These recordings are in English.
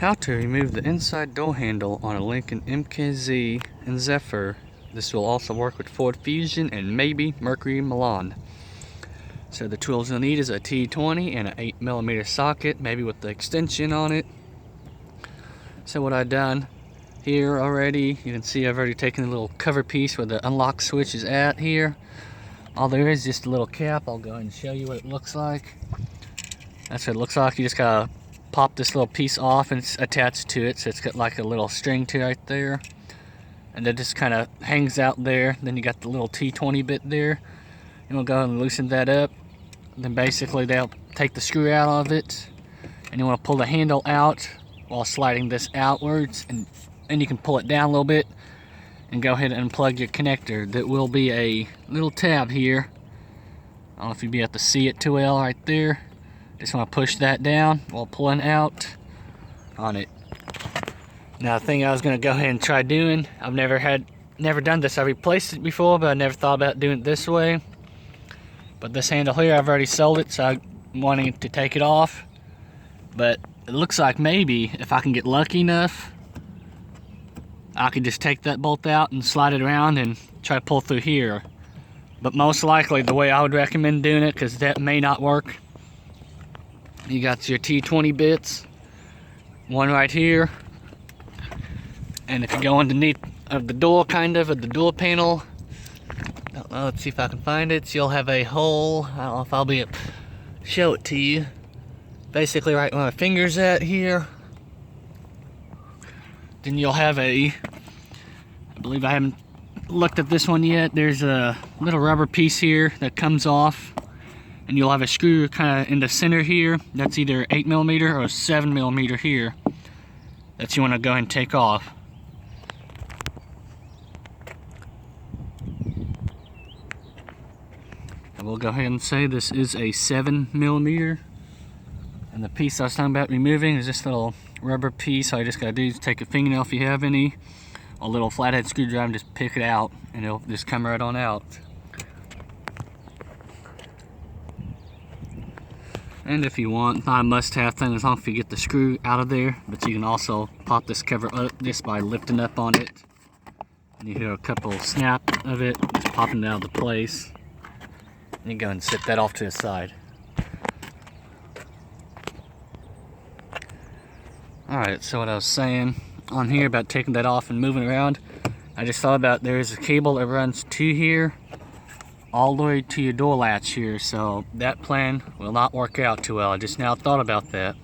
How to remove the inside door handle on a Lincoln MKZ and Zephyr. This will also work with Ford Fusion and maybe Mercury Milan. So the tools you'll need is a T20 and an 8mm socket, maybe with the extension on it. So what I've done here already, you can see I've already taken the little cover piece where the unlock switch is at here. All there is just a little cap. I'll go ahead and show you what it looks like. That's what it looks like. You just gotta pop this little piece off and it's attached to it, so it's got like a little string to it right there, and it just kind of hangs out there. Then you got the little T20 bit there, and we'll go ahead and loosen that up. Then basically they'll take the screw out of it, and you want to pull the handle out while sliding this outwards, and you can pull it down a little bit and go ahead and unplug your connector. That will be a little tab here. I don't know if you'll be able to see it too well right there. Just want to push that down while pulling out on it. Now the thing I was going to go ahead and try doing, I've never done this. I replaced it before, but I never thought about doing it this way. But this handle here, I've already sold it, so I'm wanting to take it off. But it looks like maybe if I can get lucky enough, I could just take that bolt out and slide it around and try to pull through here. But most likely the way I would recommend doing it, because that may not work, you got your T20 bits, one right here, and if you go underneath of the door, of the door panel, let's see if I can find it, so you'll have a hole. I don't know if I'll be able to show it to you. Basically right where my finger's at here. Then you'll have I believe I haven't looked at this one yet, there's a little rubber piece here that comes off. And you'll have a screw kind of in the center here. That's either 8mm or 7mm here that you want to go ahead and take off. And we'll go ahead and say this is a 7mm. And the piece I was talking about removing is this little rubber piece. All you just got to do is take a fingernail if you have any, a little flathead screwdriver, and just pick it out, and it'll just come right on out. And if you want, not a must-have thing as long as you get the screw out of there, but you can also pop this cover up just by lifting up on it. And you hear a couple snap of it, just popping it out of the place. And you go and set that off to the side. Alright, so what I was saying on here about taking that off and moving around, I just thought about there's a cable that runs to here, all the way to your door latch here, so that plan will not work out too well. I just now thought about that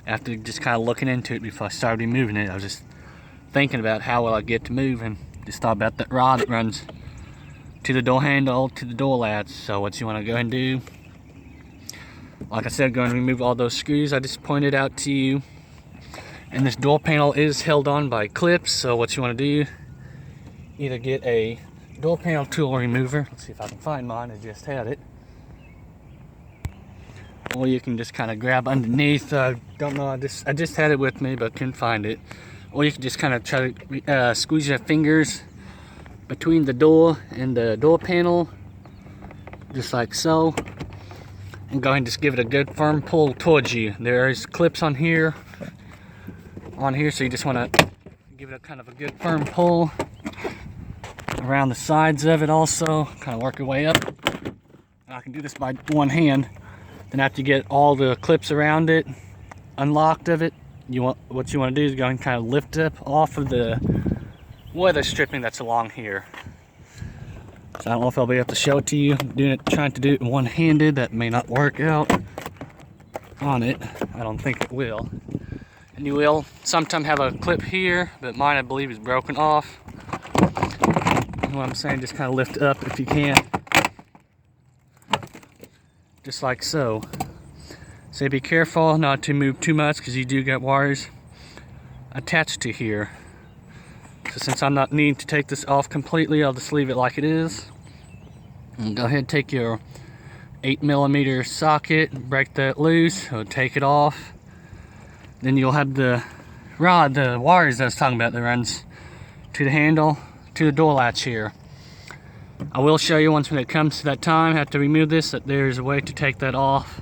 after just kind of looking into it before I started moving it. I was just thinking about how will I get to moving. Just thought about that rod that runs to the door handle, to the door latch. So what you want to go ahead and do, like I said, go and remove all those screws I just pointed out to you. And this door panel is held on by clips, so what you want to do, either get a door panel tool remover. Let's see if I can find mine. I just had it. Or you can just kind of grab underneath. Don't know. I just had it with me, but couldn't find it. Or you can just kind of try to squeeze your fingers between the door and the door panel, just like so, and go ahead and just give it a good firm pull towards you. There's clips on here, so you just want to give it a kind of a good firm pull around the sides of it also, kind of work your way up. And I can do this by one hand. Then after you get all the clips around it unlocked of it, what you want to do is go and kind of lift up off of the weather stripping that's along here. So I don't know if I'll be able to show it to you. Trying to do it one-handed, that may not work out on it. I don't think it will. And you will sometime have a clip here, but mine I believe is broken off. What I'm saying, just kind of lift up if you can, just like so. So be careful not to move too much, because you do get wires attached to here. So since I'm not needing to take this off completely, I'll just leave it like it is. And go ahead and take your 8mm socket, break that loose, so take it off. Then you'll have the rod, the wires I was talking about, that runs to the handle, to the door latch here. I will show you once when it comes to that time, have to remove this, that there's a way to take that off.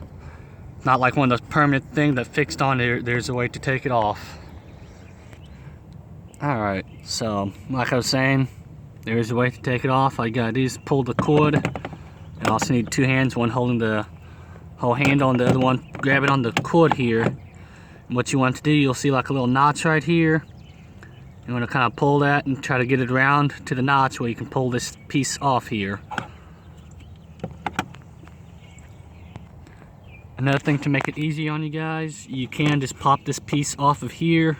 Not like one of those permanent things that fixed on there, there's a way to take it off. Alright, so like I was saying, there's a way to take it off. All you gotta do is pull the cord. You also need two hands, one holding the whole handle and the other one grabbing on the cord here. And what you want to do, you'll see like a little notch right here. You want to kind of pull that and try to get it around to the notch where you can pull this piece off here. Another thing to make it easy on you guys, you can just pop this piece off of here.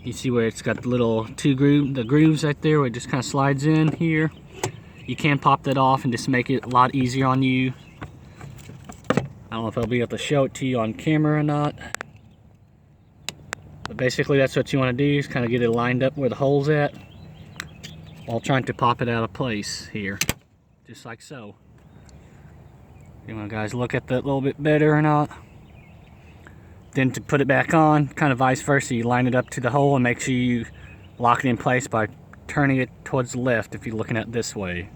You see where it's got the little the grooves right there where it just kind of slides in here. You can pop that off and just make it a lot easier on you. I don't know if I'll be able to show it to you on camera or not. But basically that's what you want to do, is kind of get it lined up where the hole's at while trying to pop it out of place here. Just like so. You want to guys look at that a little bit better or not? Then to put it back on, kind of vice versa, you line it up to the hole and make sure you lock it in place by turning it towards the left if you're looking at it this way.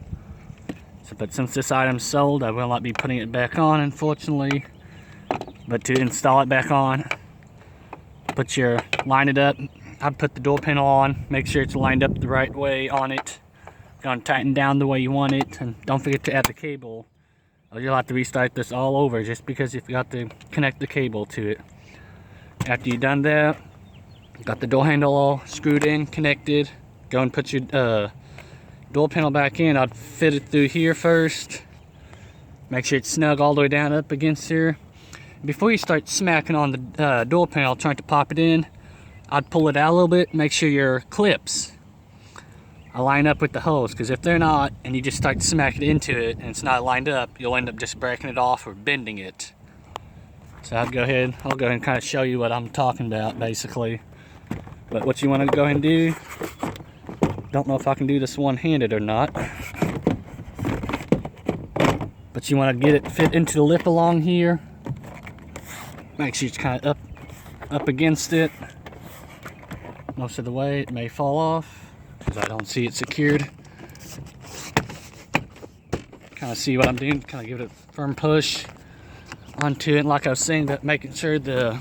So, but since this item's sold, I will not be putting it back on, unfortunately. But to install it back on, line it up. I'd put the door panel on, make sure it's lined up the right way on it. Gonna tighten down the way you want it, and don't forget to add the cable. Or you'll have to restart this all over just because you've got to connect the cable to it. After you've done that, got the door handle all screwed in, connected, go and put your door panel back in. I'd fit it through here first. Make sure it's snug all the way down up against here. Before you start smacking on the door panel trying to pop it in, I'd pull it out a little bit, make sure your clips line up with the holes, because if they're not and you just start smacking into it and it's not lined up, you'll end up just breaking it off or bending it. So I'll go ahead and kind of show you what I'm talking about basically. But what you want to go ahead and do, don't know if I can do this one-handed or not, but you want to get it fit into the lip along here. Make sure it's kind of up against it most of the way. It may fall off because I don't see it secured. Kind of see what I'm doing, kind of give it a firm push onto it. And like I was saying, that making sure the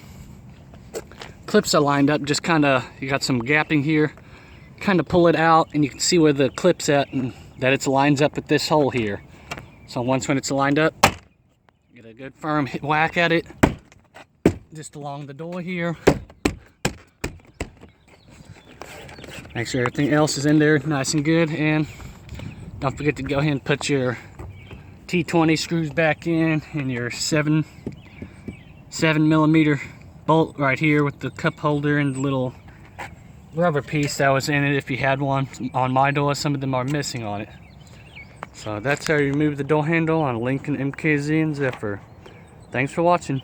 clips are lined up, just kind of, you got some gapping here, kind of pull it out and you can see where the clip's at and that it lines up with this hole here. So when it's lined up, get a good firm whack at it just along the door here. Make sure everything else is in there nice and good, and don't forget to go ahead and put your T20 screws back in and your 7mm bolt right here with the cup holder and the little rubber piece that was in it if you had one. On my door, some of them are missing on it. So that's how you remove the door handle on Lincoln MKZ and Zephyr. Thanks for watching.